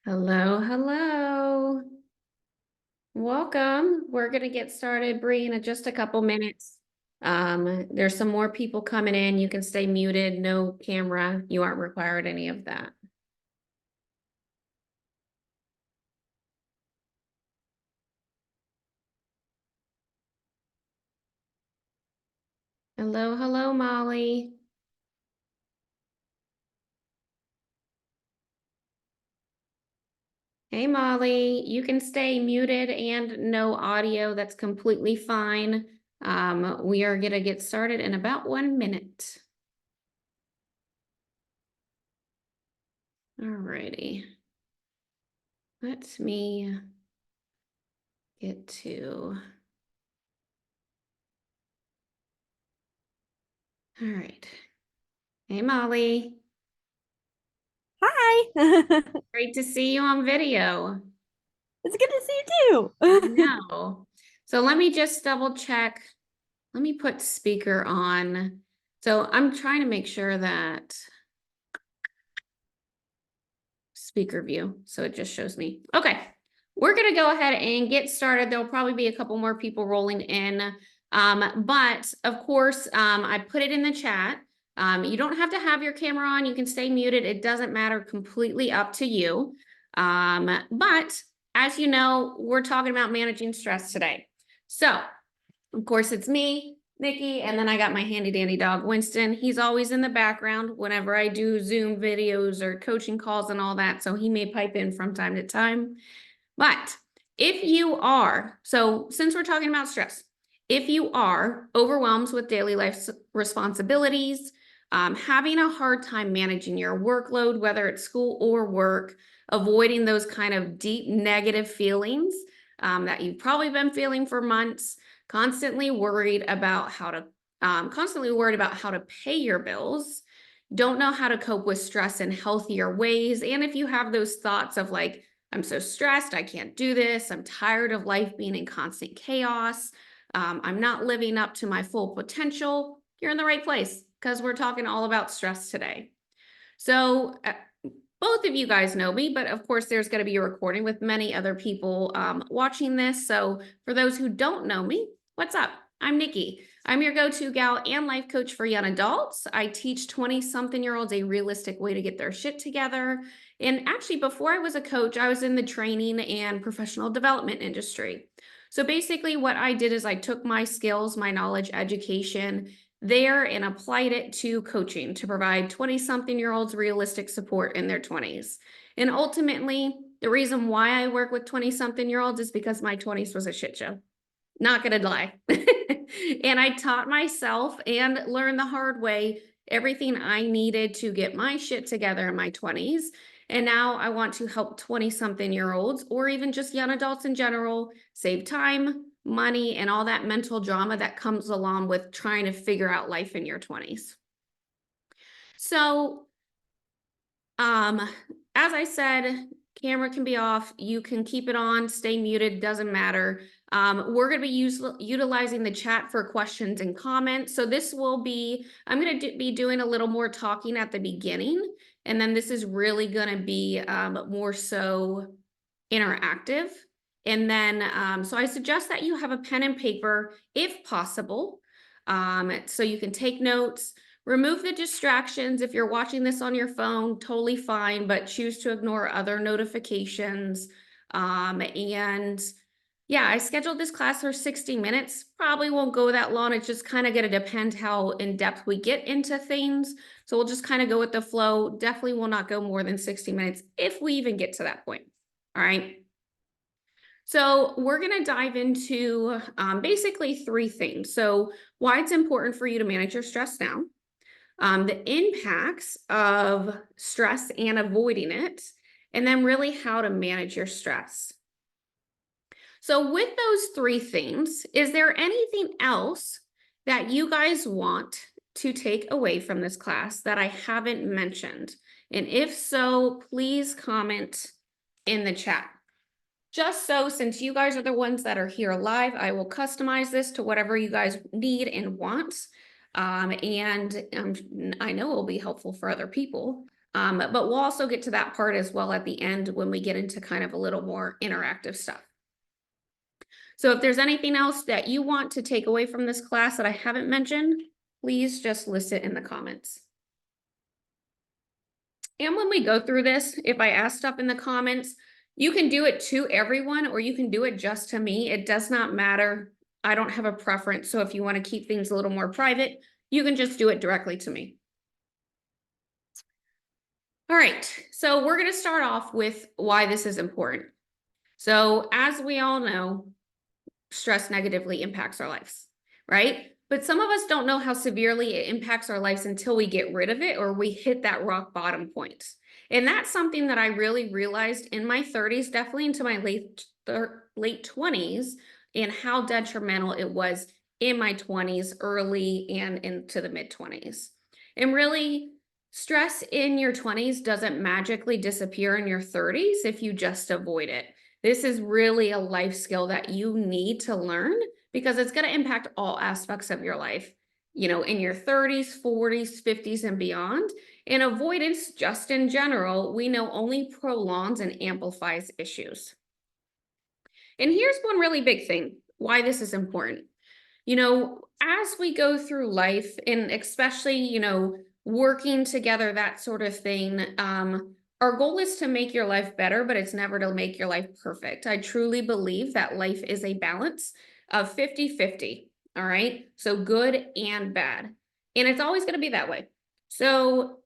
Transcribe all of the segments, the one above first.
Hello, hello. Welcome. We're going to get started, Bree, in just a couple minutes. There's some more people coming in. You can stay muted, no camera. You aren't required any of that. Hello, hello, Molly. Hey, Molly. You can stay muted and no audio. That's completely fine. We are going to get started in about 1 minute. All righty. Let me get to... All right. Hey, Molly. Hi. Great to see you on video. It's good to see you I too. know. So let me just double check. Let me put speaker on. So I'm trying to make sure that speaker view. So it just shows me. Okay. We're going to go ahead and get started. There'll probably be a couple more people rolling in. But of course, I put it in the chat. You don't have to have your camera on. You can stay muted. It doesn't matter, completely up to you. But as you know, we're talking about managing stress today. So of course, it's me, Nikki, and then I got my handy dandy dog, Winston. He's always in the background whenever I do Zoom videos or coaching calls and all that. So he may pipe in from time to time. But if you are, so since we're talking about stress, if you are overwhelmed with daily life responsibilities, having a hard time managing your workload, whether it's school or work, avoiding those kind of deep negative feelings that you've probably been feeling for months, constantly worried about how to pay your bills, don't know how to cope with stress in healthier ways, and if you have those thoughts of like, I'm so stressed, I can't do this, I'm tired of life being in constant chaos, I'm not living up to my full potential, you're in the right place because we're talking all about stress today. So both of you guys know me, but of course there's going to be a recording with many other people watching this. So for those who don't know me, what's up? I'm Nikki. I'm your go-to gal and life coach for young adults. I teach 20-something-year-olds a realistic way to get their shit together. And actually, before I was a coach, I was in the training and professional development industry. So basically what I did is I took my skills, my knowledge, education, there and applied it to coaching to provide 20-something-year-olds realistic support in their 20s. And ultimately, the reason why I work with 20-something-year-olds is because my 20s was a shit show. Not gonna lie. And I taught myself and learned the hard way everything I needed to get my shit together in my 20s. And now I want to help 20-something-year-olds or even just young adults in general save time, money, and all that mental drama that comes along with trying to figure out life in your 20s. So, as I said, camera can be off. You can keep it on, stay muted, doesn't matter. We're going to be utilizing the chat for questions and comments. So this will be, I'm going to be doing a little more talking at the beginning. And then this is really going to be more so interactive. And then, so I suggest that you have a pen and paper if possible, so you can take notes. Remove the distractions. If you're watching this on your phone, totally fine, but choose to ignore other notifications. And yeah, I scheduled this class for 60 minutes. Probably won't go that long. It's just kind of going to depend how in depth we get into things. So we'll just kind of go with the flow. Definitely will not go more than 60 minutes if we even get to that point. All right. So we're going to dive into basically three things. So why it's important for you to manage your stress now, the impacts of stress and avoiding it, and then really how to manage your stress. So with those three things, is there anything else that you guys want to take away from this class that I haven't mentioned? And if so, please comment in the chat. Just so, since you guys are the ones that are here live, I will customize this to whatever you guys need and want. And I know it will be helpful for other people. But we'll also get to that part as well at the end when we get into kind of a little more interactive stuff. So if there's anything else that you want to take away from this class that I haven't mentioned, please just list it in the comments. And when we go through this, if I ask stuff in the comments, you can do it to everyone or you can do it just to me. It does not matter. I don't have a preference. So if you want to keep things a little more private, you can just do it directly to me. All right, so we're going to start off with why this is important. So as we all know, stress negatively impacts our lives, right? But some of us don't know how severely it impacts our lives until we get rid of it or we hit that rock bottom point. And that's something that I really realized in my 30s, definitely into my late 20s, and how detrimental it was in my 20s, early and into the mid 20s. And really, stress in your 20s doesn't magically disappear in your 30s if you just avoid it. This is really a life skill that you need to learn because it's going to impact all aspects of your life, in your 30s, 40s, 50s, and beyond. And avoidance, just in general, we know only prolongs and amplifies issues. And here's one really big thing why this is important. As we go through life, and especially, working together, that sort of thing, our goal is to make your life better, but it's never to make your life perfect. I truly believe that life is a balance of 50-50. All right. So good and bad. And it's always going to be that way. So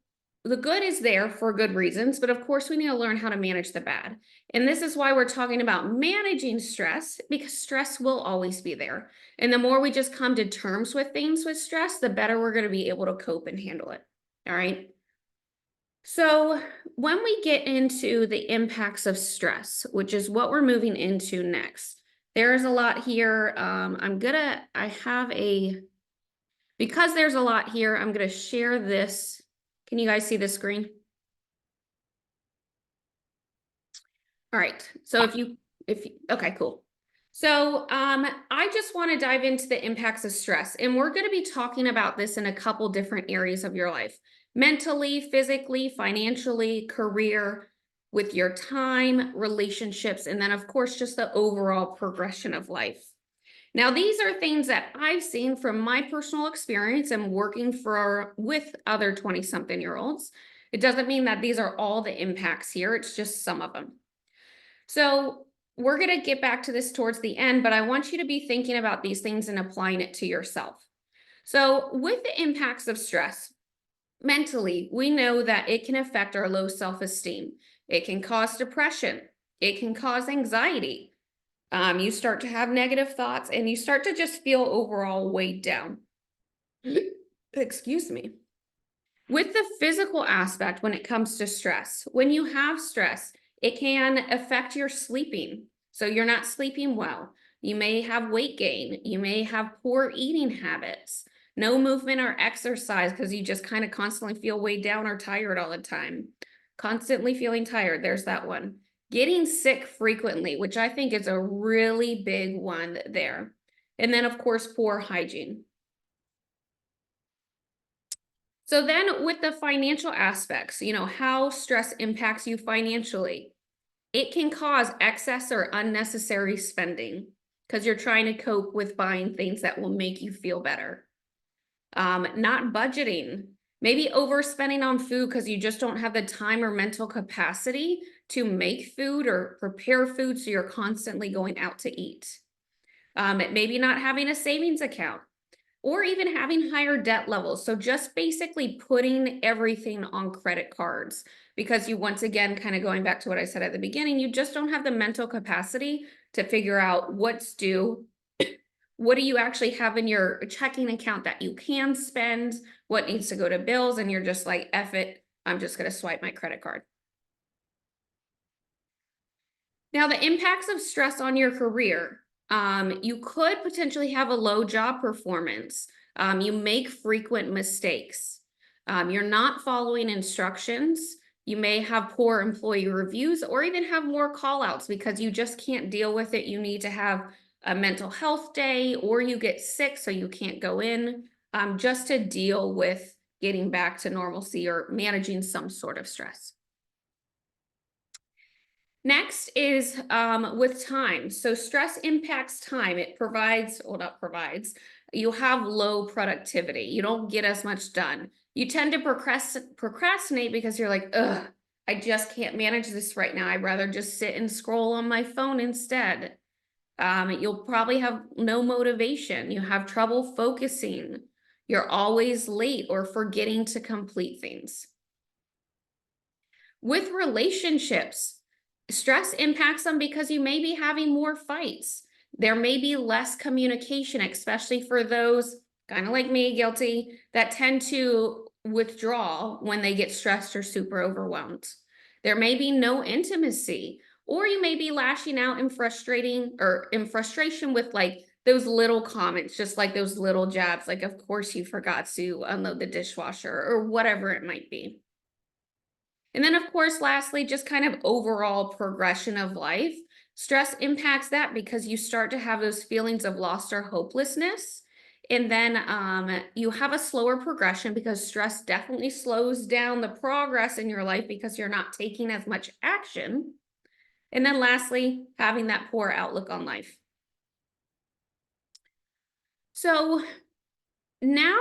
the good is there for good reasons, but of course we need to learn how to manage the bad. And this is why we're talking about managing stress, because stress will always be there. And the more we just come to terms with things with stress, the better we're going to be able to cope and handle it. All right. So when we get into the impacts of stress, which is what we're moving into next, there's a lot here. Because there's a lot here, I'm going to share this. Can you guys see the screen? All right. So okay, cool. So I just want to dive into the impacts of stress, and we're going to be talking about this in a couple different areas of your life: mentally, physically, financially, career, with your time, relationships, and then of course, just the overall progression of life. Now, these are things that I've seen from my personal experience and working with other 20-something-year-olds. It doesn't mean that these are all the impacts here. It's just some of them. So we're going to get back to this towards the end, but I want you to be thinking about these things and applying it to yourself. So with the impacts of stress, mentally, we know that it can affect our low self-esteem. It can cause depression. It can cause anxiety. You start to have negative thoughts and you start to just feel overall weighed down. Excuse me. With the physical aspect, when it comes to stress, when you have stress, it can affect your sleeping. So you're not sleeping well. You may have weight gain. You may have poor eating habits, no movement or exercise because you just kind of constantly feel weighed down or tired all the time. Constantly feeling tired. There's that one. Getting sick frequently, which I think is a really big one there. And then, of course, poor hygiene. So then with the financial aspects, how stress impacts you financially. It can cause excess or unnecessary spending because you're trying to cope with buying things that will make you feel better. Not budgeting, maybe overspending on food because you just don't have the time or mental capacity to make food or prepare food, so you're constantly going out to eat. Maybe not having a savings account or even having higher debt levels. So just basically putting everything on credit cards because you, once again, kind of going back to what I said at the beginning, you just don't have the mental capacity to figure out what's due. What do you actually have in your checking account that you can spend? What needs to go to bills? And you're just like, F it, I'm just going to swipe my credit card. Now, the impacts of stress on your career. You could potentially have a low job performance. You make frequent mistakes. You're not following instructions. You may have poor employee reviews or even have more call outs because you just can't deal with it. You need to have a mental health day or you get sick so you can't go in just to deal with getting back to normalcy or managing some sort of stress. Next is with time. So stress impacts time. It provides, well, not provides, you have low productivity. You don't get as much done. You tend to procrastinate because you're like, ugh, I just can't manage this right now. I'd rather just sit and scroll on my phone instead. You'll probably have no motivation. You have trouble focusing. You're always late or forgetting to complete things. With relationships, stress impacts them because you may be having more fights. There may be less communication, especially for those kind of like me, guilty, that tend to withdraw when they get stressed or super overwhelmed. There may be no intimacy, or you may be lashing out in frustration with like those little comments, just like those little jabs, like, of course you forgot to unload the dishwasher or whatever it might be. And then, of course, lastly, just kind of overall progression of life. Stress impacts that because you start to have those feelings of loss or hopelessness. And then you have a slower progression because stress definitely slows down the progress in your life because you're not taking as much action. And then lastly, having that poor outlook on life. So now,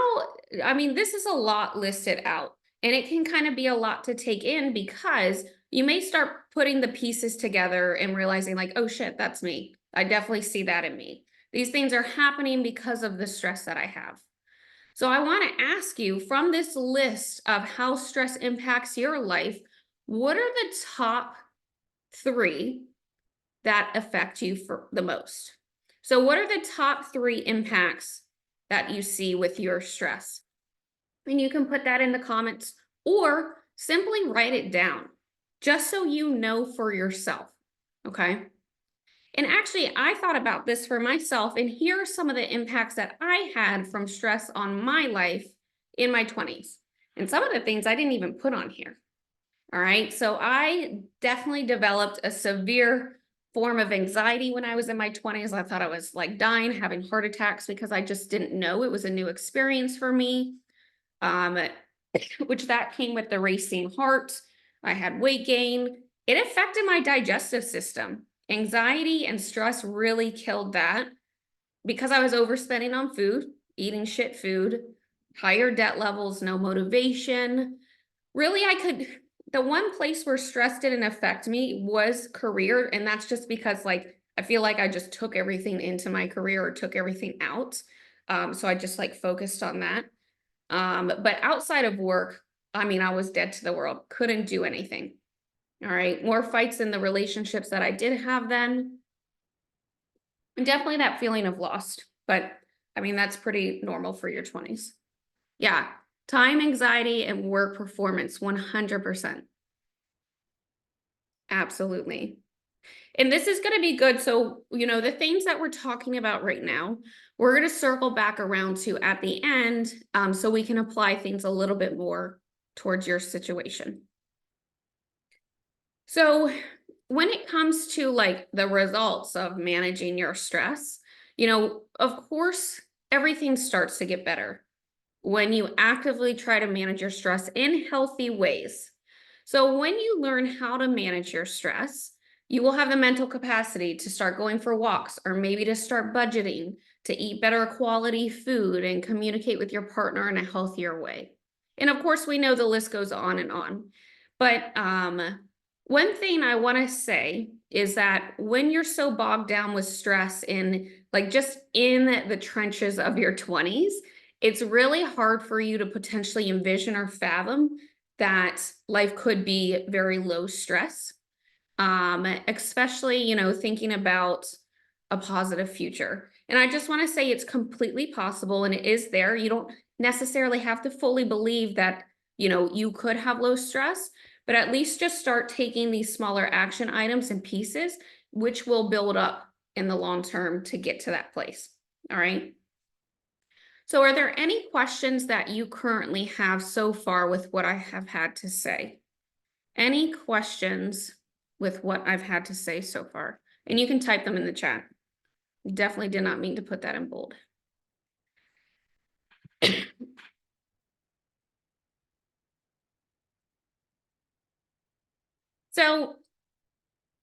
I mean, this is a lot listed out, and it can kind of be a lot to take in because you may start putting the pieces together and realizing, like, oh shit, that's me. I definitely see that in me. These things are happening because of the stress that I have. So I want to ask you from this list of how stress impacts your life, what are the top three that affect you for the most? So, what are the top three impacts that you see with your stress? And you can put that in the comments or simply write it down just so you know for yourself. Okay. And actually, I thought about this for myself, and here are some of the impacts that I had from stress on my life in my 20s. And some of the things I didn't even put on here. All right. So I definitely developed a severe form of anxiety when I was in my 20s. I thought I was like dying, having heart attacks because I just didn't know. It was a new experience for me, um, which that came with the racing heart. I had weight gain. It affected my digestive system. Anxiety and stress really killed that because I was overspending on food, eating shit food, higher debt levels, no motivation. Really, the one place where stress didn't affect me was career. And that's just because, like, I feel like I just took everything into my career or took everything out. So I just like focused on that. But outside of work, I mean, I was dead to the world, couldn't do anything. All right. More fights in the relationships that I did have then. And definitely that feeling of lost. But I mean, that's pretty normal for your 20s. Yeah. Time anxiety and work performance, 100%. Absolutely. And this is going to be good. So, the things that we're talking about right now, we're going to circle back around to at the end so we can apply things a little bit more towards your situation. So, when it comes to like the results of managing your stress, of course, everything starts to get better when you actively try to manage your stress in healthy ways. So, when you learn how to manage your stress, you will have the mental capacity to start going for walks or maybe to start budgeting, to eat better quality food and communicate with your partner in a healthier way. And of course, we know the list goes on and on. But one thing I want to say is that when you're so bogged down with stress in like just in the trenches of your 20s, it's really hard for you to potentially envision or fathom that life could be very low stress. Especially, thinking about a positive future. And I just want to say it's completely possible and it is there. You don't necessarily have to fully believe that, you could have low stress, but at least just start taking these smaller action items and pieces, which will build up in the long term to get to that place. All right. So are there any questions that you currently have so far with what I have had to say? Any questions with what I've had to say so far? And you can type them in the chat. Definitely did not mean to put that in bold. So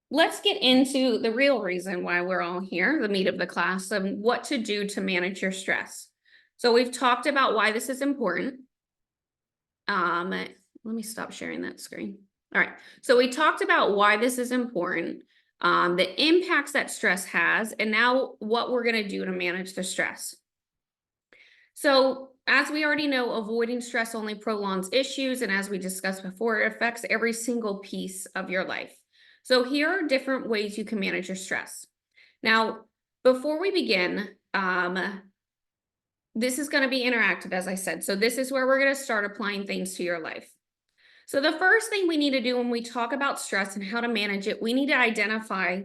let's get into the real reason why we're all here, the meat of the class, and what to do to manage your stress. So we've talked about why this is important. Let me stop sharing that screen. All right, so we talked about why this is important, the impacts that stress has, and now what we're gonna do to manage the stress. So as we already know, avoiding stress only prolongs issues, and as we discussed before, it affects every single piece of your life. So here are different ways you can manage your stress. Now, before we begin, this is going to be interactive, as I said. So this is where we're going to start applying things to your life. So the first thing we need to do when we talk about stress and how to manage it, we need to identify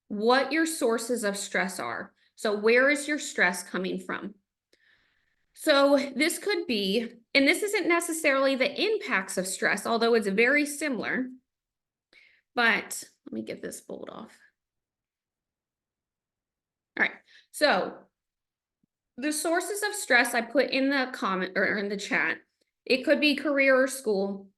what your sources of stress are. So where is your stress coming from? So this could be, and this isn't necessarily the impacts of stress, although it's very similar, but let me get this bold off. All right, so the sources of stress I put in the comment or in the chat. It could be career or school,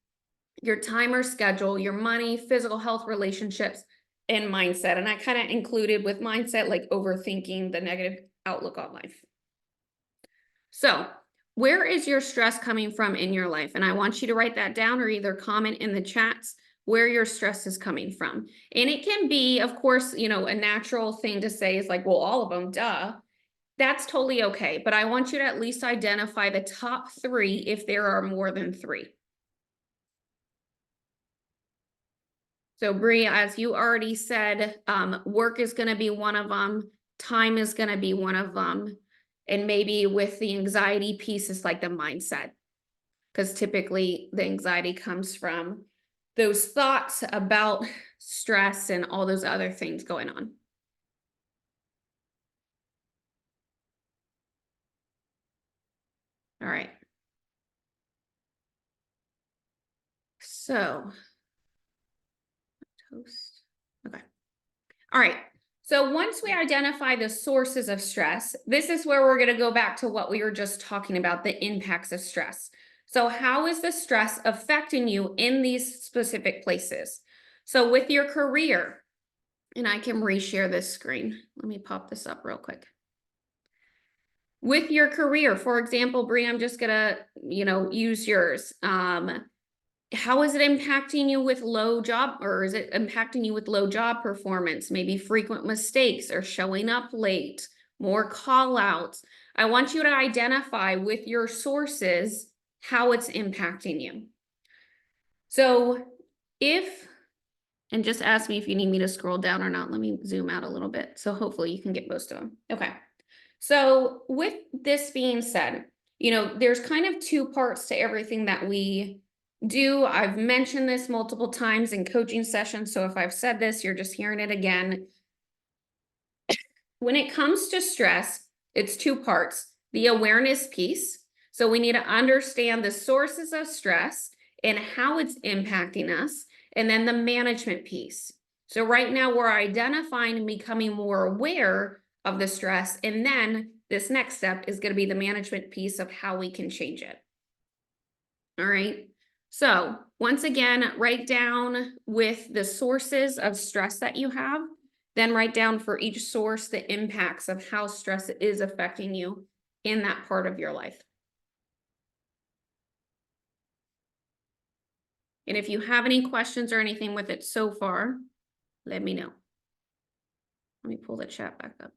your time or schedule, your money, physical health, relationships, and mindset. And I kind of included with mindset, like overthinking, the negative outlook on life. So where is your stress coming from in your life? And I want you to write that down or either comment in the chats where your stress is coming from. And it can be, of course, a natural thing to say is like, well, all of them, duh. That's totally okay. But I want you to at least identify the top 3 if there are more than 3. So Bree, as you already said, work is going to be one of them. Time is going to be one of them. And maybe with the anxiety piece, it's like the mindset. Because typically the anxiety comes from those thoughts about stress and all those other things going on. All right. So, toast. Okay. All right. So once we identify the sources of stress, this is where we're going to go back to what we were just talking about, the impacts of stress. So how is the stress affecting you in these specific places? So with your career, and I can reshare this screen. Let me pop this up real quick. With your career, for example, Bree, I'm just going to, use yours. How is it impacting you with low job, or is it impacting you with low job performance, maybe frequent mistakes or showing up late, more call outs? I want you to identify with your sources how it's impacting you. So and just ask me if you need me to scroll down or not. Let me zoom out a little bit. So hopefully you can get most of them. Okay. So with this being said, there's kind of 2 parts to everything that we do. I've mentioned this multiple times in coaching sessions. So if I've said this, you're just hearing it again. When it comes to stress, it's 2 parts. The awareness piece. So we need to understand the sources of stress and how it's impacting us. And then the management piece. So right now we're identifying and becoming more aware of the stress. And then this next step is going to be the management piece of how we can change it. All right. So once again, write down with the sources of stress that you have, then write down for each source the impacts of how stress is affecting you in that part of your life. And if you have any questions or anything with it so far, let me know. Let me pull the chat back up.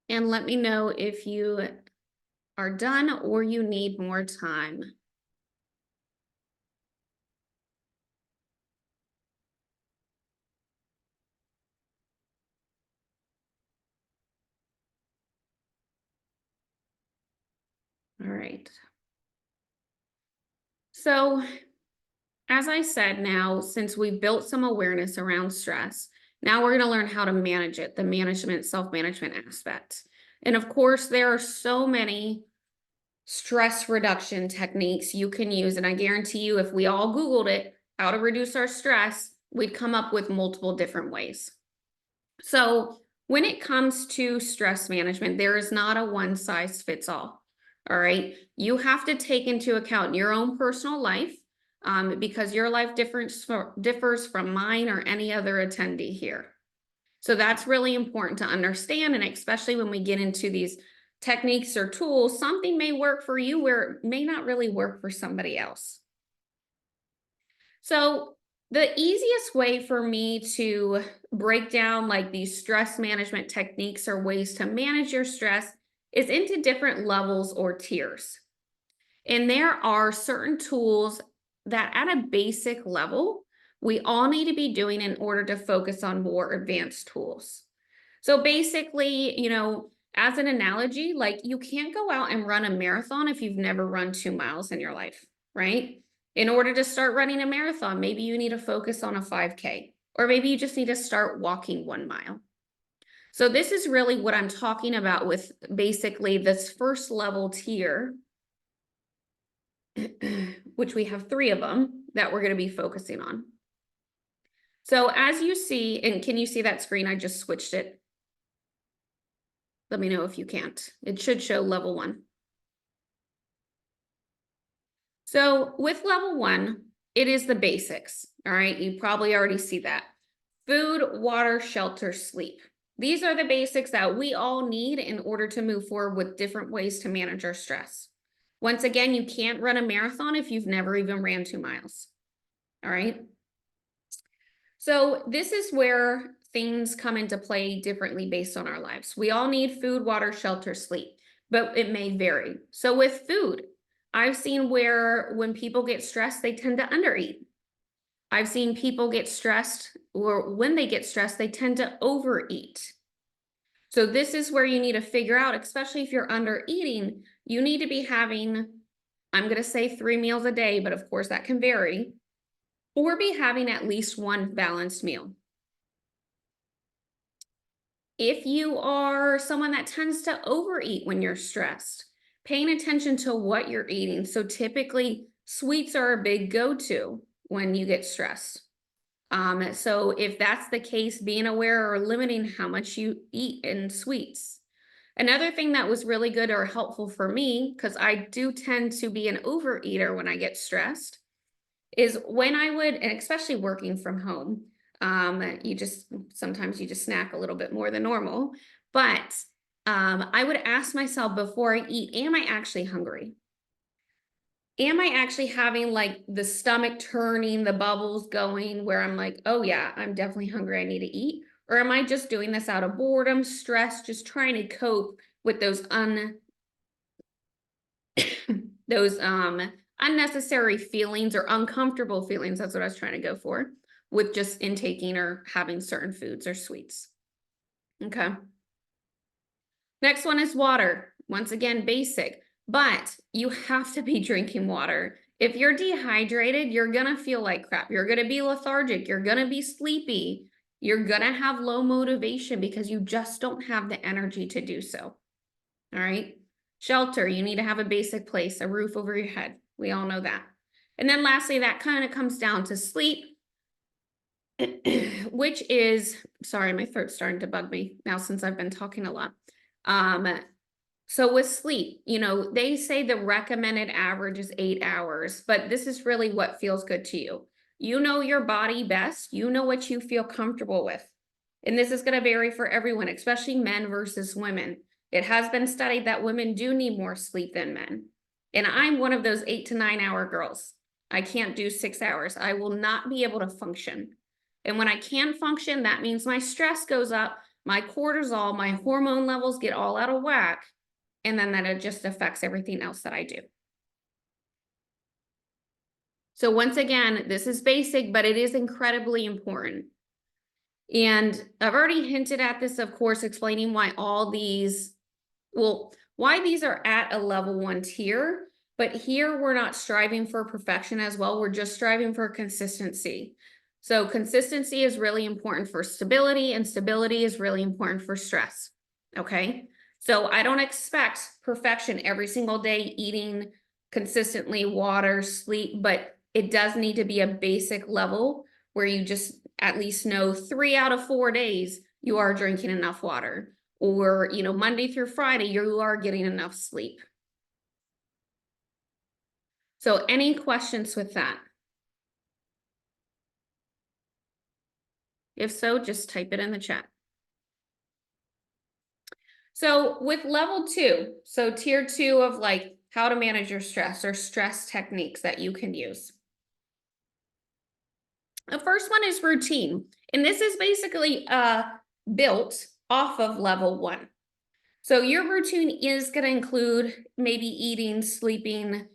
And let me know if you are done or you need more time. All right. So as I said, now, since we've built some awareness around stress, now we're going to learn how to manage it, the management, self-management aspect. And of course, there are so many stress reduction techniques you can use. And I guarantee you, if we all Googled it, how to reduce our stress, we'd come up with multiple different ways. So when it comes to stress management, there is not a one size fits all. All right. You have to take into account your own personal life, because your life differs from mine or any other attendee here. So that's really important to understand. And especially when we get into these techniques or tools, something may work for you where it may not really work for somebody else. So the easiest way for me to break down like these stress management techniques or ways to manage your stress is into different levels or tiers. And there are certain tools that at a basic level, we all need to be doing in order to focus on more advanced tools. So basically, as an analogy, like you can't go out and run a marathon if you've never run 2 miles in your life, right? In order to start running a marathon, maybe you need to focus on a 5K, or maybe you just need to start walking 1 mile. So this is really what I'm talking about with basically this first level tier, which we have 3 of them that we're going to be focusing on. So as you see, and can you see that screen? I just switched it. Let me know if you can't. It should show level 1. So with level 1, it is the basics. All right. You probably already see that. Food, water, shelter, sleep. These are the basics that we all need in order to move forward with different ways to manage our stress. Once again, you can't run a marathon if you've never even ran 2 miles. All right. So this is where things come into play differently based on our lives. We all need food, water, shelter, sleep, but it may vary. So with food, I've seen where when people get stressed, they tend to undereat. I've seen people get stressed, or when they get stressed, they tend to overeat. So this is where you need to figure out, especially if you're under eating, you need to be having, I'm going to say 3 meals a day, but of course that can vary, or be having at least one balanced meal. If you are someone that tends to overeat when you're stressed, paying attention to what you're eating. So typically sweets are a big go-to when you get stressed. So if that's the case, being aware or limiting how much you eat in sweets. Another thing that was really good or helpful for me, because I do tend to be an overeater when I get stressed, is when I would, and especially working from home, sometimes you just snack a little bit more than normal, but I would ask myself before I eat, am I actually hungry? Am I actually having like the stomach turning, the bubbles going where I'm like, oh yeah, I'm definitely hungry, I need to eat? Or am I just doing this out of boredom, stress, just trying to cope with those those unnecessary feelings or uncomfortable feelings? That's what I was trying to go for with just intaking or having certain foods or sweets. Okay. Next one is water. Once again, basic, but you have to be drinking water. If you're dehydrated, you're going to feel like crap. You're going to be lethargic. You're going to be sleepy. You're going to have low motivation because you just don't have the energy to do so. All right. Shelter, you need to have a basic place, a roof over your head. We all know that. And then lastly, that kind of comes down to sleep, which is, sorry, my throat's starting to bug me now since I've been talking a lot. So with sleep, they say the recommended average is 8 hours, but this is really what feels good to you. You know your body best. You know what you feel comfortable with. And this is going to vary for everyone, especially men versus women. It has been studied that women do need more sleep than men. And I'm one of those 8 to 9 hour girls. I can't do 6 hours. I will not be able to function. And when I can function, that means my stress goes up, my cortisol, my hormone levels get all out of whack. And then that it just affects everything else that I do. So once again, this is basic, but it is incredibly important. And I've already hinted at this, of course, explaining why why these are at a level 1 tier, but here we're not striving for perfection as well. We're just striving for consistency. So consistency is really important for stability, and stability is really important for stress. Okay. So I don't expect perfection every single day, eating consistently, water, sleep, but it does need to be a basic level where you just at least know 3 out of 4 days you are drinking enough water, or, Monday through Friday, you are getting enough sleep. So any questions with that? If so, just type it in the chat. So with level 2, so tier 2 of like how to manage your stress or stress techniques that you can use. The first one is routine. And this is basically built off of level 1. So your routine is going to include maybe eating, sleeping,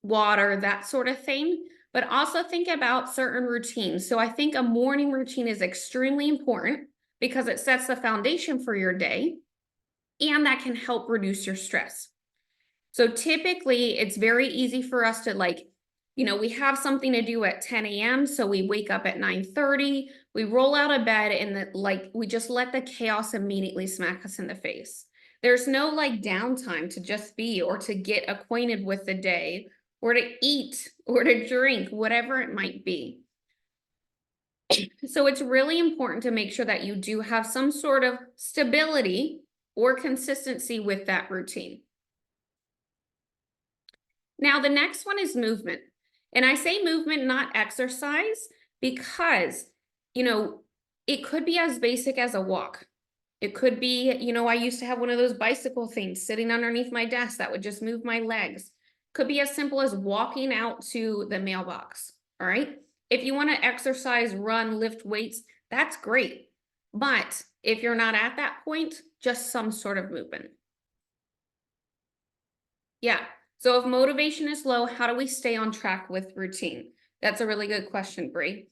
water, that sort of thing. But also think about certain routines. So I think a morning routine is extremely important because it sets the foundation for your day, and that can help reduce your stress. So typically it's very easy for us to we have something to do at 10 a.m. So we wake up at 9:30, we roll out of bed, and we just let the chaos immediately smack us in the face. There's no downtime to just be or to get acquainted with the day or to eat or to drink, whatever it might be. So it's really important to make sure that you do have some sort of stability or consistency with that routine. Now, the next one is movement. And I say movement, not exercise, because, it could be as basic as a walk. It could be, I used to have one of those bicycle things sitting underneath my desk that would just move my legs. Could be as simple as walking out to the mailbox. All right. If you want to exercise, run, lift weights, that's great. But if you're not at that point, just some sort of movement. Yeah. So if motivation is low, how do we stay on track with routine? That's a really good question, Bree.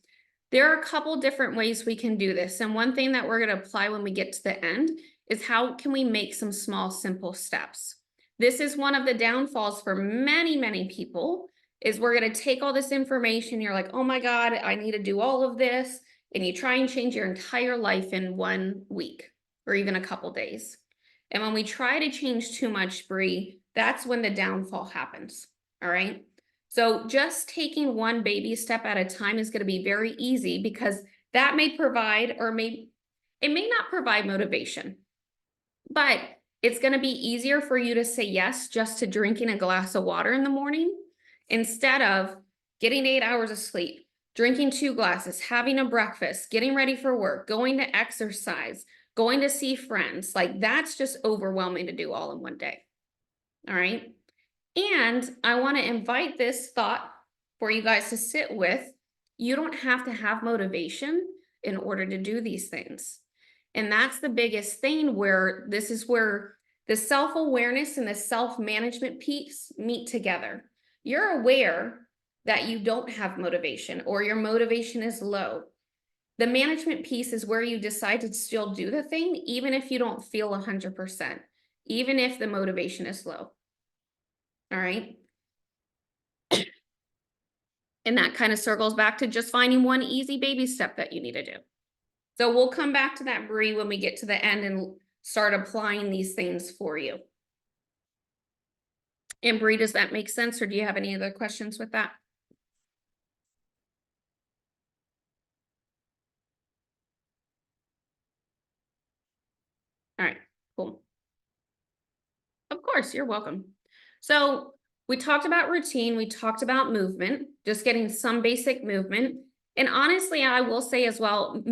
There are a couple different ways we can do this. And one thing that we're going to apply when we get to the end is how can we make some small, simple steps? This is one of the downfalls for many, many people is we're going to take all this information. You're like, oh my God, I need to do all of this. And you try and change your entire life in 1 week or even a couple days. And when we try to change too much, Bree, that's when the downfall happens. All right. So just taking one baby step at a time is going to be very easy because that may provide, it may not provide motivation, but it's going to be easier for you to say yes just to drinking a glass of water in the morning instead of getting 8 hours of sleep, drinking 2 glasses, having a breakfast, getting ready for work, going to exercise, going to see friends. That's just overwhelming to do all in one day. All right. And I want to invite this thought for you guys to sit with. You don't have to have motivation in order to do these things. And that's the biggest thing where this is where the self-awareness and the self-management piece meet together. You're aware that you don't have motivation or your motivation is low. The management piece is where you decide to still do the thing, even if you don't feel 100%, even if the motivation is low. All right. And that kind of circles back to just finding one easy baby step that you need to do. So we'll come back to that, Bree, when we get to the end and start applying these things for you. And Bree, does that make sense? Or do you have any other questions with that? All right, cool. Of course, you're welcome. So we talked about routine. We talked about movement, just getting some basic movement. And honestly, I will say as well,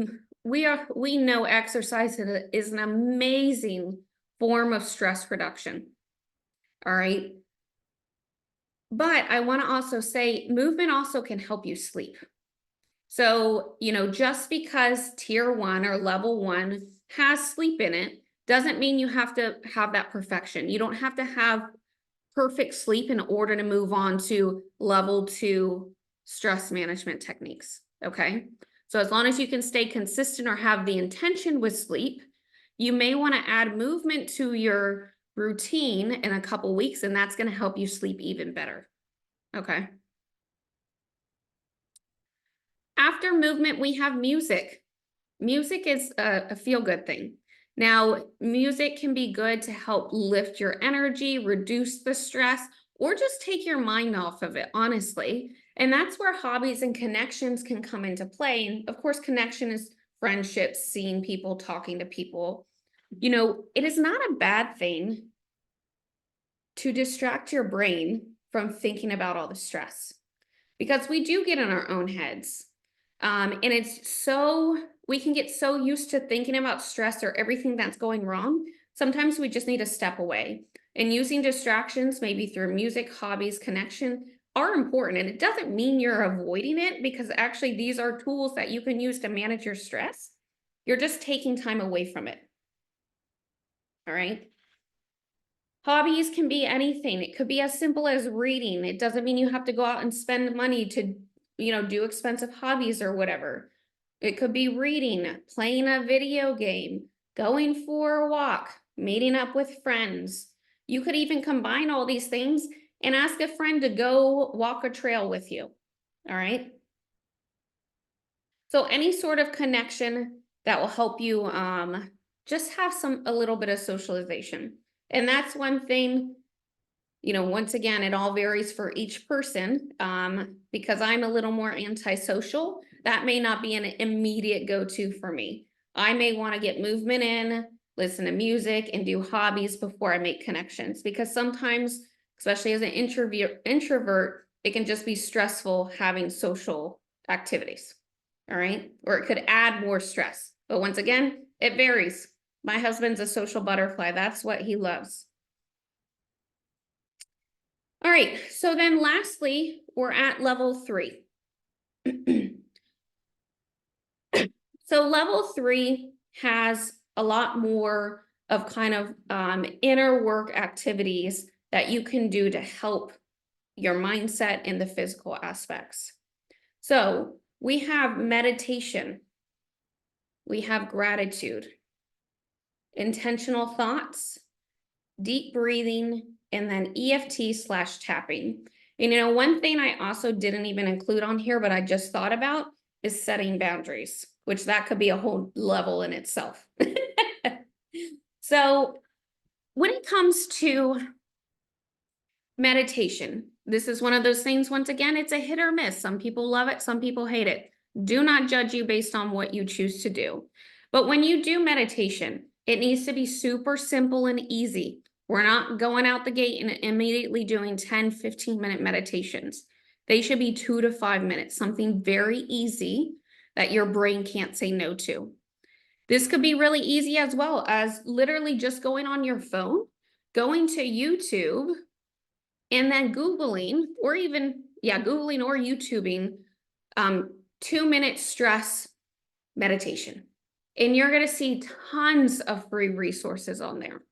we know exercise is an amazing form of stress reduction. All right. But I want to also say movement also can help you sleep. So, just because tier 1 or level 1 has sleep in it doesn't mean you have to have that perfection. You don't have to have perfect sleep in order to move on to level 2 stress management techniques. Okay. So as long as you can stay consistent or have the intention with sleep, you may want to add movement to your routine in a couple weeks, and that's going to help you sleep even better. Okay. After movement, we have music. Music is a feel-good thing. Now, music can be good to help lift your energy, reduce the stress, or just take your mind off of it, honestly. And that's where hobbies and connections can come into play. And of course, connection is friendships, seeing people, talking to people. It is not a bad thing to distract your brain from thinking about all the stress because we do get in our own heads. And we can get so used to thinking about stress or everything that's going wrong. Sometimes we just need to step away. And using distractions, maybe through music, hobbies, connection, are important. And it doesn't mean you're avoiding it because actually these are tools that you can use to manage your stress. You're just taking time away from it. All right. Hobbies can be anything. It could be as simple as reading. It doesn't mean you have to go out and spend money to, do expensive hobbies or whatever. It could be reading, playing a video game, going for a walk, meeting up with friends. You could even combine all these things and ask a friend to go walk a trail with you. All right. So any sort of connection that will help you just have a little bit of socialization. And that's one thing, once again, it all varies for each person. Because I'm a little more antisocial, that may not be an immediate go-to for me. I may want to get movement in, listen to music, and do hobbies before I make connections. Because sometimes, especially as an introvert, it can just be stressful having social activities. All right. Or it could add more stress. But once again, it varies. My husband's a social butterfly. That's what he loves. All right. So then lastly, we're at level 3. So level 3 has a lot more of kind of inner work activities that you can do to help your mindset and the physical aspects. So we have meditation. We have gratitude, intentional thoughts, deep breathing, and then EFT/tapping. And one thing I also didn't even include on here, but I just thought about is setting boundaries, which that could be a whole level in itself. So when it comes to meditation, this is one of those things, once again, it's a hit or miss. Some people love it, some people hate it. Do not judge you based on what you choose to do. But when you do meditation, it needs to be super simple and easy. We're not going out the gate and immediately doing 10, 15-minute meditations. They should be 2 to 5 minutes, something very easy that your brain can't say no to. This could be really easy as well as literally just going on your phone, going to YouTube, and then Googling or YouTubing 2-minute stress meditation. And you're going to see tons of free resources on there.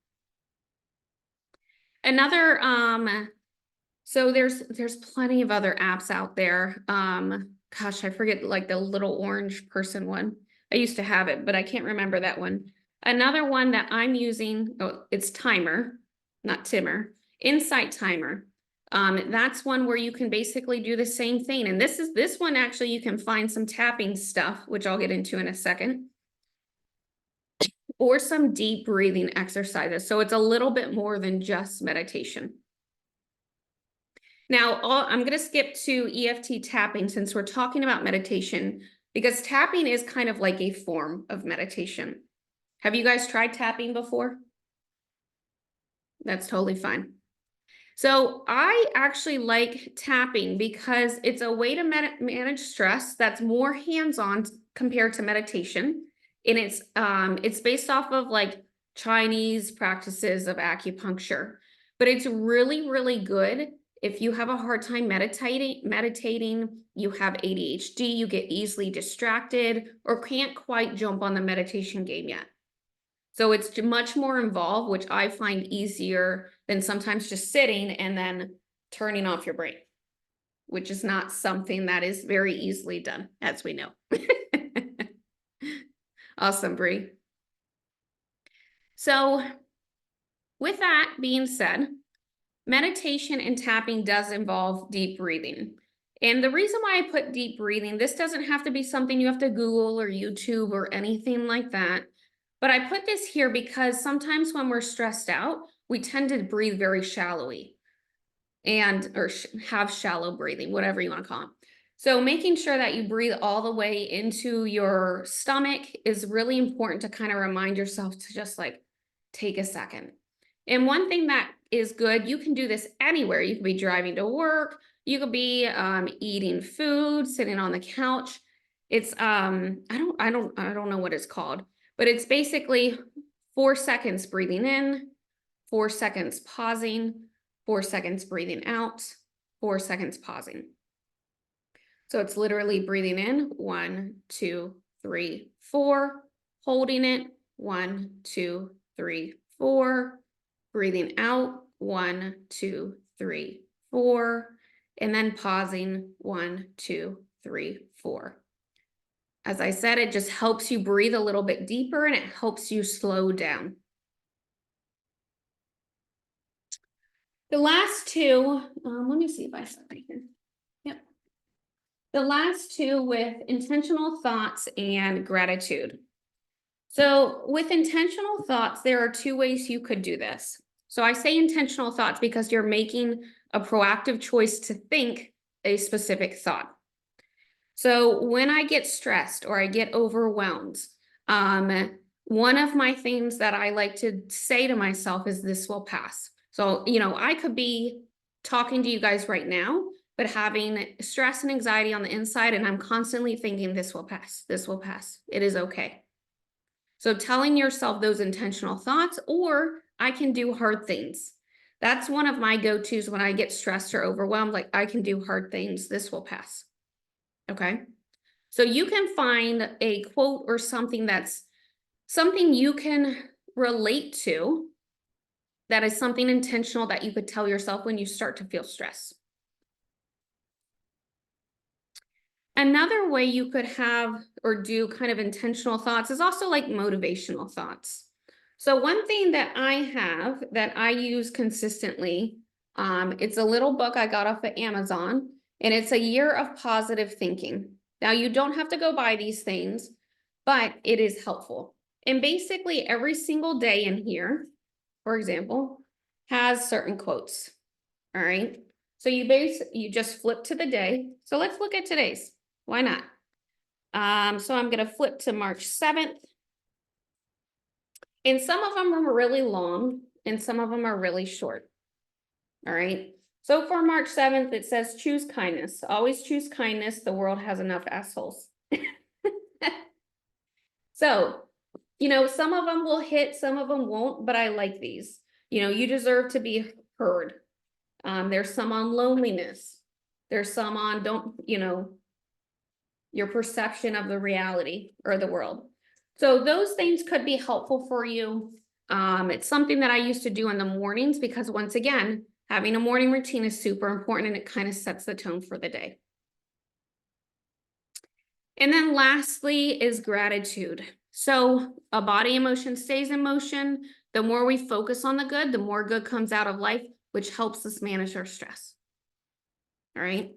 So there's plenty of other apps out there. Gosh, I forget, like the little orange person one. I used to have it, but I can't remember that one. Another one that I'm using, it's Timer, not Timmer, Insight Timer. That's one where you can basically do the same thing. And this one actually you can find some tapping stuff, which I'll get into in a second, or some deep breathing exercises. So it's a little bit more than just meditation. Now, I'm going to skip to EFT tapping since we're talking about meditation, because tapping is kind of like a form of meditation. Have you guys tried tapping before? That's totally fine. So I actually like tapping because it's a way to manage stress that's more hands-on compared to meditation. And it's based off of like Chinese practices of acupuncture, but it's really, really good if you have a hard time meditating, you have ADHD, you get easily distracted, or can't quite jump on the meditation game yet. So it's much more involved, which I find easier than sometimes just sitting and then turning off your brain, which is not something that is very easily done, as we know. Awesome, Bree. So with that being said, meditation and tapping does involve deep breathing. And the reason why I put deep breathing, this doesn't have to be something you have to Google or YouTube or anything like that. But I put this here because sometimes when we're stressed out, we tend to breathe very shallowly. and or have shallow breathing, whatever you want to call it. So making sure that you breathe all the way into your stomach is really important to kind of remind yourself to just like take a second. And one thing that is good, you can do this anywhere. You could be driving to work, you could be eating food, sitting on the couch. It's I don't know what it's called, but it's basically 4 seconds breathing in, 4 seconds pausing, 4 seconds breathing out, 4 seconds pausing. So it's literally breathing in 1, 2, 3, 4, holding it 1, 2, 3, 4, breathing out 1, 2, 3, 4, and then pausing 1, 2, 3, 4. As I said, it just helps you breathe a little bit deeper and it helps you slow down. The last two, let me see if I said right here. Yep. The last two with intentional thoughts and gratitude. So with intentional thoughts, there are 2 ways you could do this. So I say intentional thoughts because you're making a proactive choice to think a specific thought. So when I get stressed or I get overwhelmed, one of my things that I like to say to myself is this will pass. So, I could be talking to you guys right now, but having stress and anxiety on the inside, and I'm constantly thinking this will pass, this will pass. It is okay. So telling yourself those intentional thoughts, or I can do hard things. That's one of my go-tos when I get stressed or overwhelmed, like I can do hard things, this will pass. Okay. So you can find a quote or something that's something you can relate to that is something intentional that you could tell yourself when you start to feel stress. Another way you could have or do kind of intentional thoughts is also like motivational thoughts. So one thing that I have that I use consistently, it's a little book I got off of Amazon, and it's a year of positive thinking. Now you don't have to go buy these things, but it is helpful. And basically every single day in here, for example, has certain quotes. All right. So you just flip to the day. So let's look at today's. Why not? So I'm going to flip to March 7th. And some of them are really long and some of them are really short. All right. So for March 7th, it says choose kindness. Always choose kindness. The world has enough assholes. So, some of them will hit, some of them won't, but I like these. You deserve to be heard. There's some on loneliness. There's some on your perception of the reality or the world. So those things could be helpful for you. It's something that I used to do in the mornings because once again, having a morning routine is super important and it kind of sets the tone for the day. And then lastly is gratitude. So a body emotion stays in motion. The more we focus on the good, the more good comes out of life, which helps us manage our stress. All right.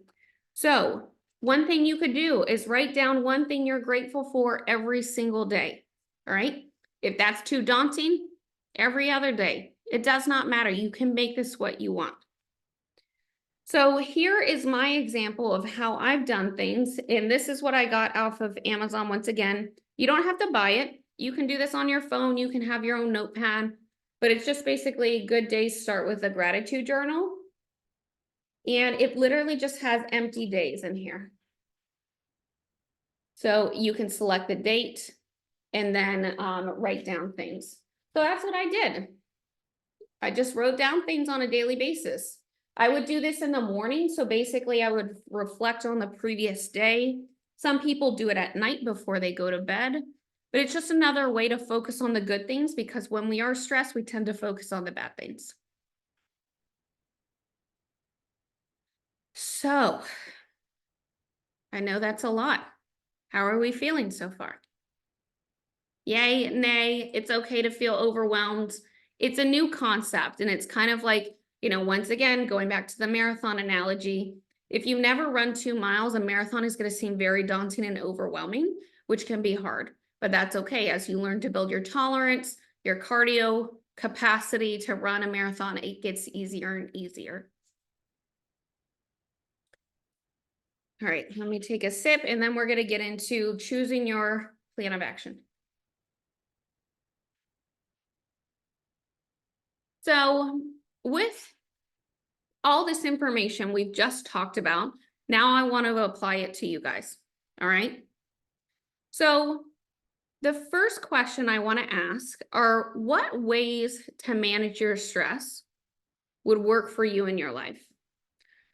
So one thing you could do is write down one thing you're grateful for every single day. All right. If that's too daunting, every other day, it does not matter. You can make this what you want. So here is my example of how I've done things. And this is what I got off of Amazon. Once again, you don't have to buy it. You can do this on your phone. You can have your own notepad, but it's just basically good days start with a gratitude journal. And it literally just has empty days in here. So you can select the date and then write down things. So that's what I did. I just wrote down things on a daily basis. I would do this in the morning. So basically I would reflect on the previous day. Some people do it at night before they go to bed, but it's just another way to focus on the good things because when we are stressed, we tend to focus on the bad things. So I know that's a lot. How are we feeling so far? Yay, nay, it's okay to feel overwhelmed. It's a new concept and it's kind of like, once again, going back to the marathon analogy, if you never run 2 miles, a marathon is going to seem very daunting and overwhelming, which can be hard, but that's okay. As you learn to build your tolerance, your cardio capacity to run a marathon, it gets easier and easier. All right, let me take a sip and then we're going to get into choosing your plan of action. So with all this information we've just talked about, now I want to apply it to you guys. All right. So the first question I want to ask are what ways to manage your stress would work for you in your life?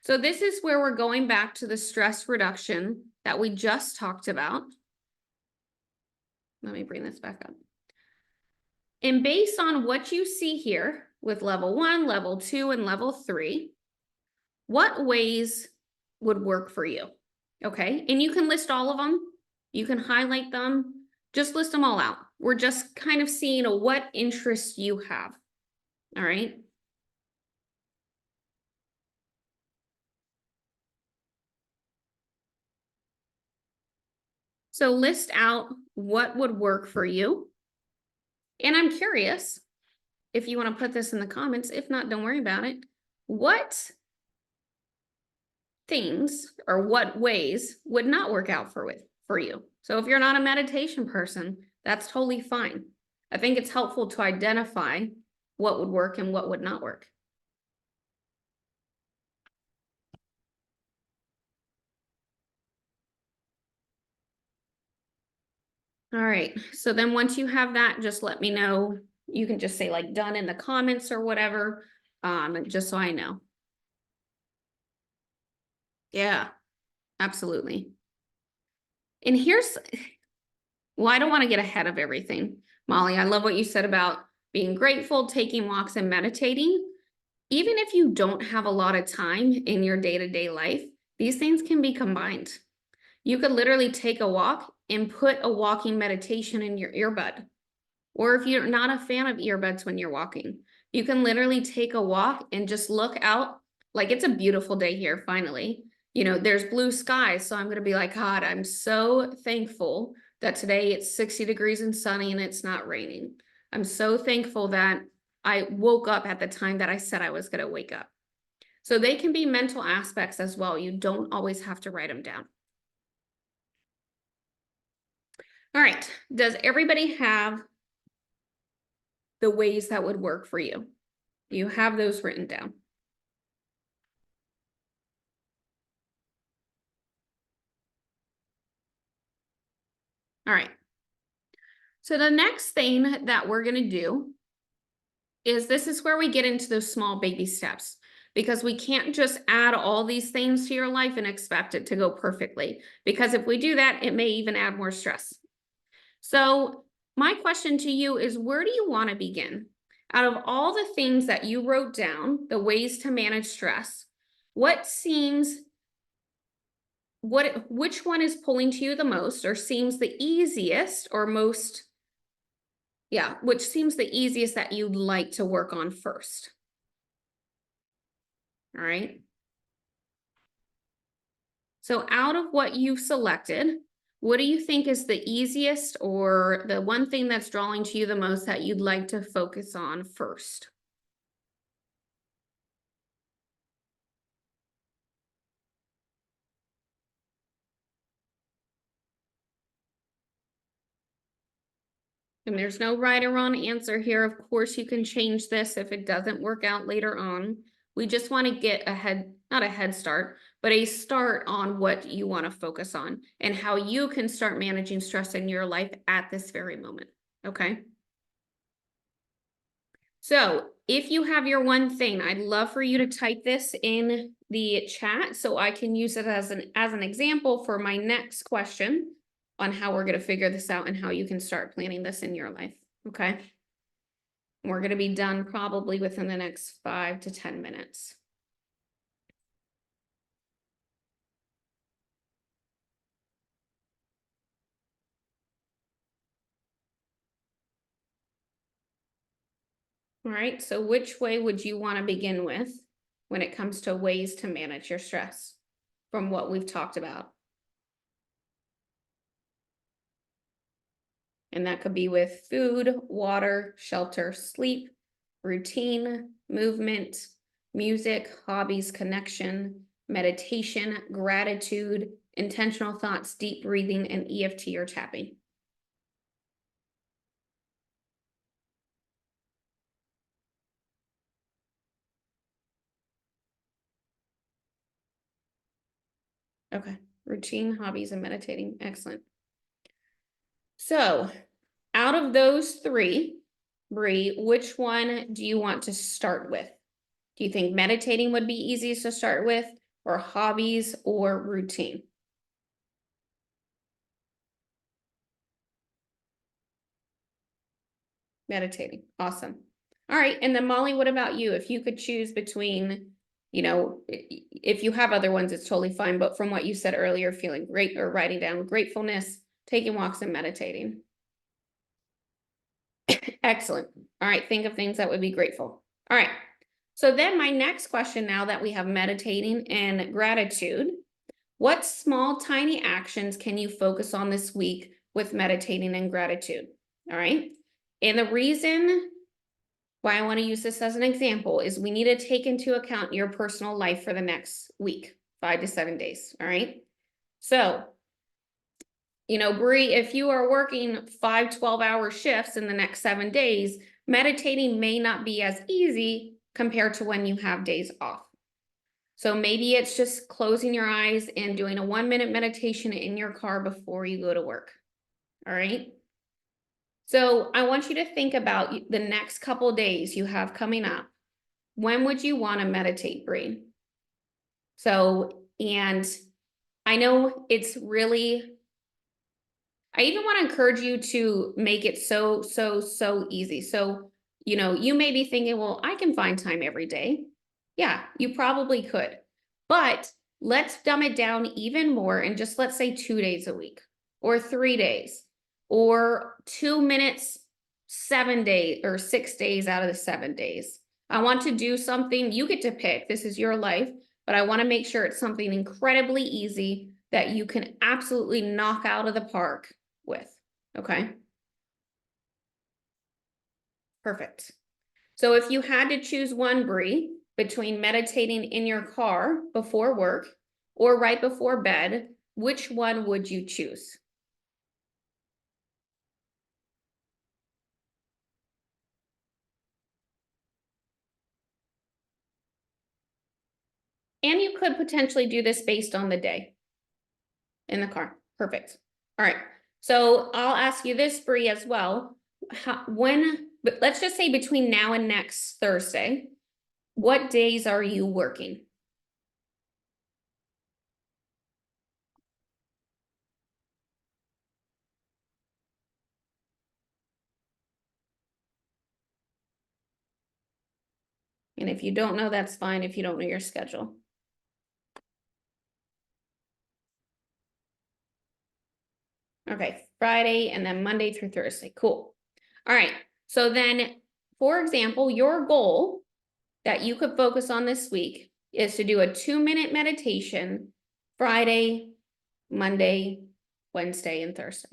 So this is where we're going back to the stress reduction that we just talked about. Let me bring this back up. And based on what you see here with level 1, level 2, and level 3, what ways would work for you? Okay, and you can list all of them. You can highlight them. Just list them all out. We're just kind of seeing what interests you have. All right. So list out what would work for you. And I'm curious if you want to put this in the comments. If not, don't worry about it. What things or what ways would not work out for you? So if you're not a meditation person, that's totally fine. I think it's helpful to identify what would work and what would not work. All right, so then once you have that, just let me know. You can just say like done in the comments or whatever, just so I know. Yeah, absolutely. And well, I don't want to get ahead of everything. Molly, I love what you said about being grateful, taking walks and meditating. Even if you don't have a lot of time in your day-to-day life, these things can be combined. You could literally take a walk and put a walking meditation in your earbud. Or if you're not a fan of earbuds when you're walking, you can literally take a walk and just look out. Like it's a beautiful day here, finally. You know, there's blue skies. So I'm going to be like, God, I'm so thankful that today it's 60 degrees and sunny and it's not raining. I'm so thankful that I woke up at the time that I said I was going to wake up. So they can be mental aspects as well. You don't always have to write them down. All right. Does everybody have the ways that would work for you? You have those written down. All right. So the next thing that we're going to do is this is where we get into those small baby steps, because we can't just add all these things to your life and expect it to go perfectly, because if we do that, it may even add more stress. So my question to you is, where do you want to begin? Out of all the things that you wrote down, the ways to manage stress, which one is pulling to you the most or seems the easiest or most, which seems the easiest that you'd like to work on first? All right. So out of what you've selected, what do you think is the easiest or the one thing that's drawing to you the most that you'd like to focus on first? And there's no right or wrong answer here. Of course, you can change this if it doesn't work out later on. We just want to get not a head start, but a start on what you want to focus on and how you can start managing stress in your life at this very moment. Okay. So if you have your one thing, I'd love for you to type this in the chat so I can use it as an example for my next question on how we're going to figure this out and how you can start planning this in your life. Okay. We're going to be done probably within the next 5 to 10 minutes. All right. So which way would you want to begin with when it comes to ways to manage your stress from what we've talked about? And that could be with food, water, shelter, sleep, routine, movement, music, hobbies, connection, meditation, gratitude, intentional thoughts, deep breathing, and EFT or tapping? Okay, routine, hobbies, and meditating. Excellent. So, out of those three, Bree, which one do you want to start with? Do you think meditating would be easiest to start with, or hobbies, or routine? Meditating. Awesome. All right. And then Molly, what about you? If you could choose between, if you have other ones, it's totally fine. But from what you said earlier, feeling great or writing down gratefulness, taking walks and meditating. Excellent. All right. Think of things that would be grateful. All right. So then my next question, now that we have meditating and gratitude, what small, tiny actions can you focus on this week with meditating and gratitude? All right. And the reason why I want to use this as an example is we need to take into account your personal life for the next week, 5 to 7 days. All right. So, Bree, if you are working 5 12-hour shifts in the next 7 days, meditating may not be as easy compared to when you have days off. So maybe it's just closing your eyes and doing a 1-minute meditation in your car before you go to work. All right. So I want you to think about the next couple days you have coming up. When would you want to meditate, Bree? So, and I know it's really, I even want to encourage you to make it so easy. So, you may be thinking, well, I can find time every day. Yeah, you probably could. But let's dumb it down even more and just let's say 2 days a week or 3 days or 2 minutes, 7 days or 6 days out of the 7 days. I want to do something, you get to pick, this is your life, but I want to make sure it's something incredibly easy that you can absolutely knock out of the park with. Okay. Perfect. So if you had to choose one, Bree, between meditating in your car before work or right before bed, which one would you choose? And you could potentially do this based on the day in the car. Perfect. All right. So I'll ask you this, Bree, as well. But let's just say between now and next Thursday, what days are you working? And if you don't know, that's fine if you don't know your schedule. Okay, Friday and then Monday through Thursday. Cool. All right. So then, for example, your goal that you could focus on this week is to do a 2-minute meditation Friday, Monday, Wednesday, and Thursday.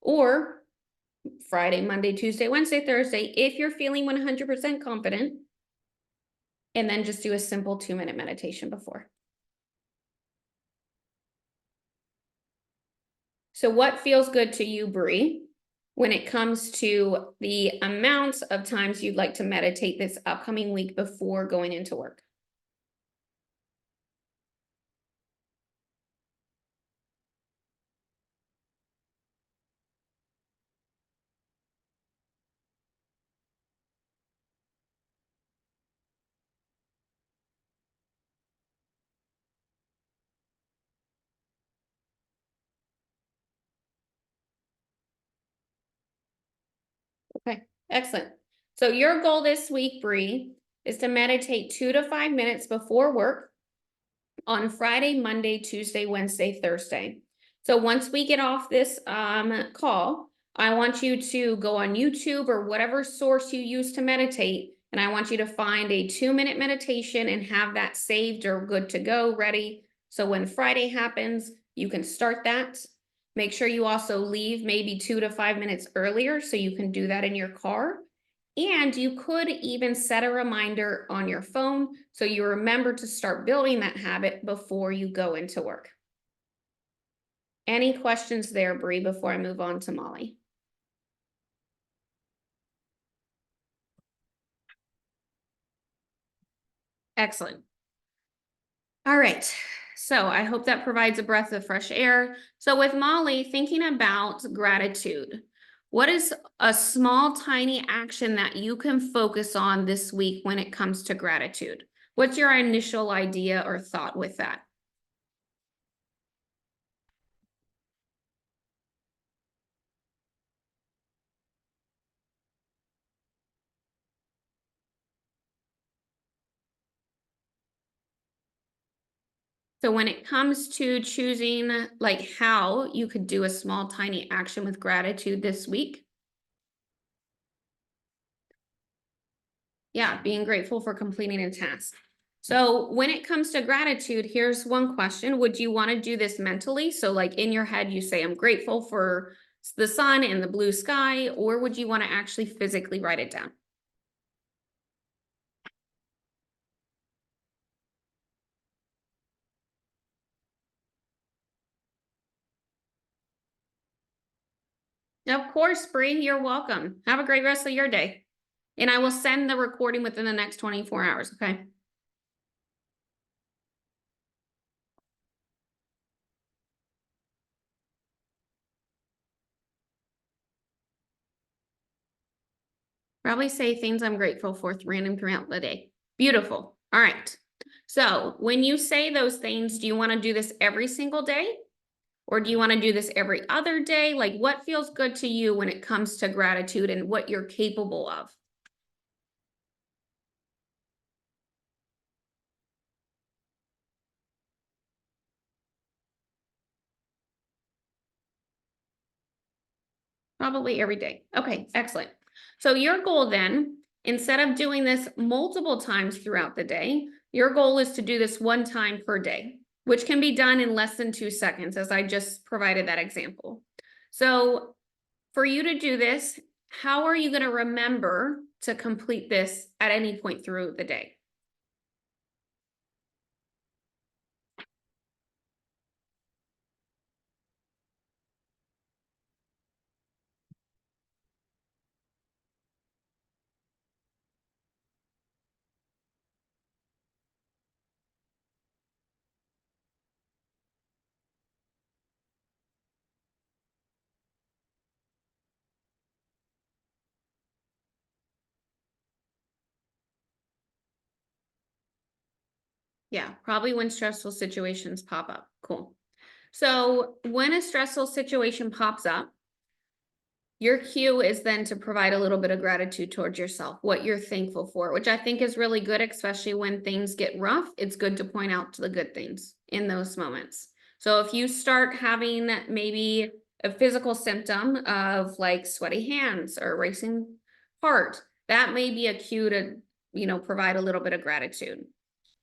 Or Friday, Monday, Tuesday, Wednesday, Thursday, if you're feeling 100% confident, and then just do a simple 2-minute meditation before. So what feels good to you, Bree, when it comes to the amounts of times you'd like to meditate this upcoming week before going into work? Okay, excellent. So your goal this week, Bree, is to meditate 2 to 5 minutes before work on Friday, Monday, Tuesday, Wednesday, Thursday. So once we get off this call, I want you to go on YouTube or whatever source you use to meditate, and I want you to find a 2-minute meditation and have that saved or good to go, ready. So when Friday happens, you can start that. Make sure you also leave maybe 2 to 5 minutes earlier so you can do that in your car. And you could even set a reminder on your phone so you remember to start building that habit before you go into work. Any questions there, Bree, before I move on to Molly? Excellent. All right. So I hope that provides a breath of fresh air. So with Molly, thinking about gratitude, what is a small, tiny action that you can focus on this week when it comes to gratitude? What's your initial idea or thought with that? So when it comes to choosing like how you could do a small, tiny action with gratitude this week, yeah, being grateful for completing a task. So when it comes to gratitude, here's one question. Would you want to do this mentally? So like in your head, you say, I'm grateful for the sun and the blue sky, or would you want to actually physically write it down? Of course, Bree, you're welcome. Have a great rest of your day. And I will send the recording within the next 24 hours, okay? Probably say things I'm grateful for random throughout the day. Beautiful. All right. So when you say those things, do you want to do this every single day? Or do you want to do this every other day? Like what feels good to you when it comes to gratitude and what you're capable of? Probably every day. Okay, excellent. So your goal then, instead of doing this multiple times throughout the day, your goal is to do this one time per day, which can be done in less than 2 seconds, as I just provided that example. So for you to do this, how are you going to remember to complete this at any point through the day? Yeah, probably when stressful situations pop up. Cool. So when a stressful situation pops up, your cue is then to provide a little bit of gratitude towards yourself, what you're thankful for, which I think is really good, especially when things get rough. It's good to point out to the good things in those moments. So if you start having maybe a physical symptom of like sweaty hands or racing heart, that may be a cue to, provide a little bit of gratitude.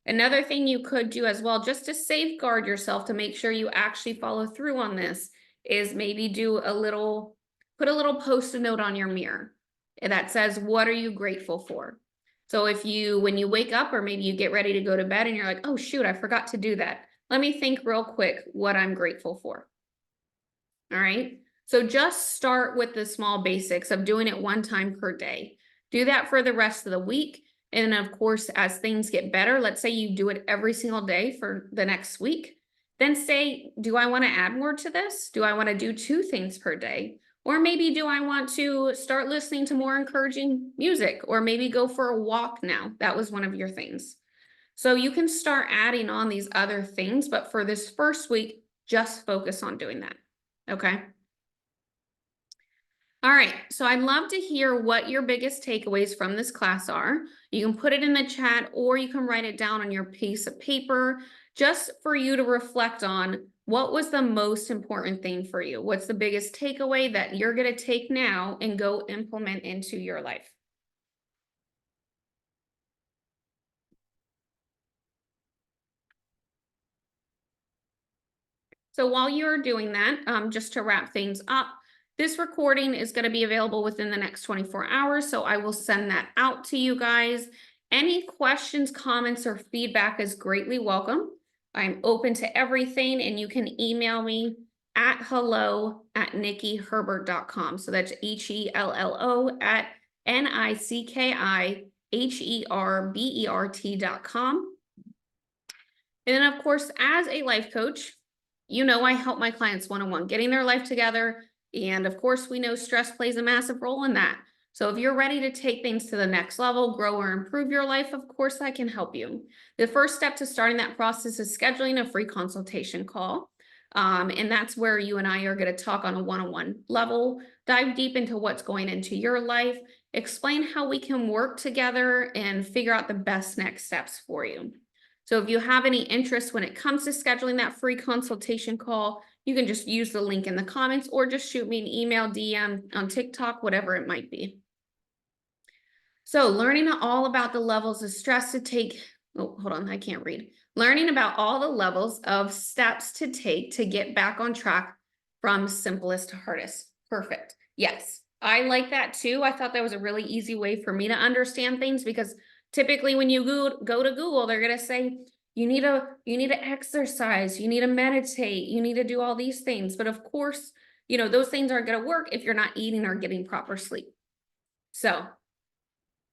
Another thing you could do as well, just to safeguard yourself to make sure you actually follow through on this, is maybe put a little post-it note on your mirror that says, what are you grateful for? So when you wake up or maybe you get ready to go to bed and you're like, oh shoot, I forgot to do that. Let me think real quick what I'm grateful for. All right. So just start with the small basics of doing it one time per day. Do that for the rest of the week. And of course, as things get better, let's say you do it every single day for the next week, then say, do I want to add more to this? Do I want to do 2 things per day? Or maybe do I want to start listening to more encouraging music or maybe go for a walk now? That was one of your things. So you can start adding on these other things, but for this first week, just focus on doing that. Okay. All right. So I'd love to hear what your biggest takeaways from this class are. You can put it in the chat or you can write it down on your piece of paper just for you to reflect on what was the most important thing for you. What's the biggest takeaway that you're going to take now and go implement into your life? So while you're doing that, just to wrap things up, This recording is going to be available within the next 24 hours, so I will send that out to you guys. Any questions, comments, or feedback is greatly welcome. I'm open to everything, and you can email me at hello@nickyherbert.com. So that's HELLO@NICKIHERBERT.com. And then, of course, as a life coach, I help my clients one-on-one, getting their life together. And of course, we know stress plays a massive role in that. So if you're ready to take things to the next level, grow or improve your life, of course, I can help you. The first step to starting that process is scheduling a free consultation call. And that's where you and I are going to talk on a one-on-one level, dive deep into what's going into your life, explain how we can work together and figure out the best next steps for you. So if you have any interest when it comes to scheduling that free consultation call, you can just use the link in the comments or just shoot me an email, DM on TikTok, whatever it might be. So learning all about the levels of stress to take, oh, hold on, I can't read. Learning about all the levels of steps to take to get back on track from simplest to hardest. Perfect. Yes, I like that too. I thought that was a really easy way for me to understand things because typically when you go to Google, they're going to say, you need to exercise, you need to meditate, you need to do all these things. But of course, those things aren't going to work if you're not eating or getting proper sleep. So,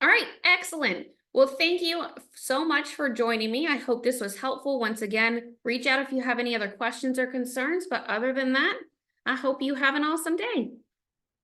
all right, excellent. Well, thank you so much for joining me. I hope this was helpful. Once again, reach out if you have any other questions or concerns. But other than that, I hope you have an awesome day.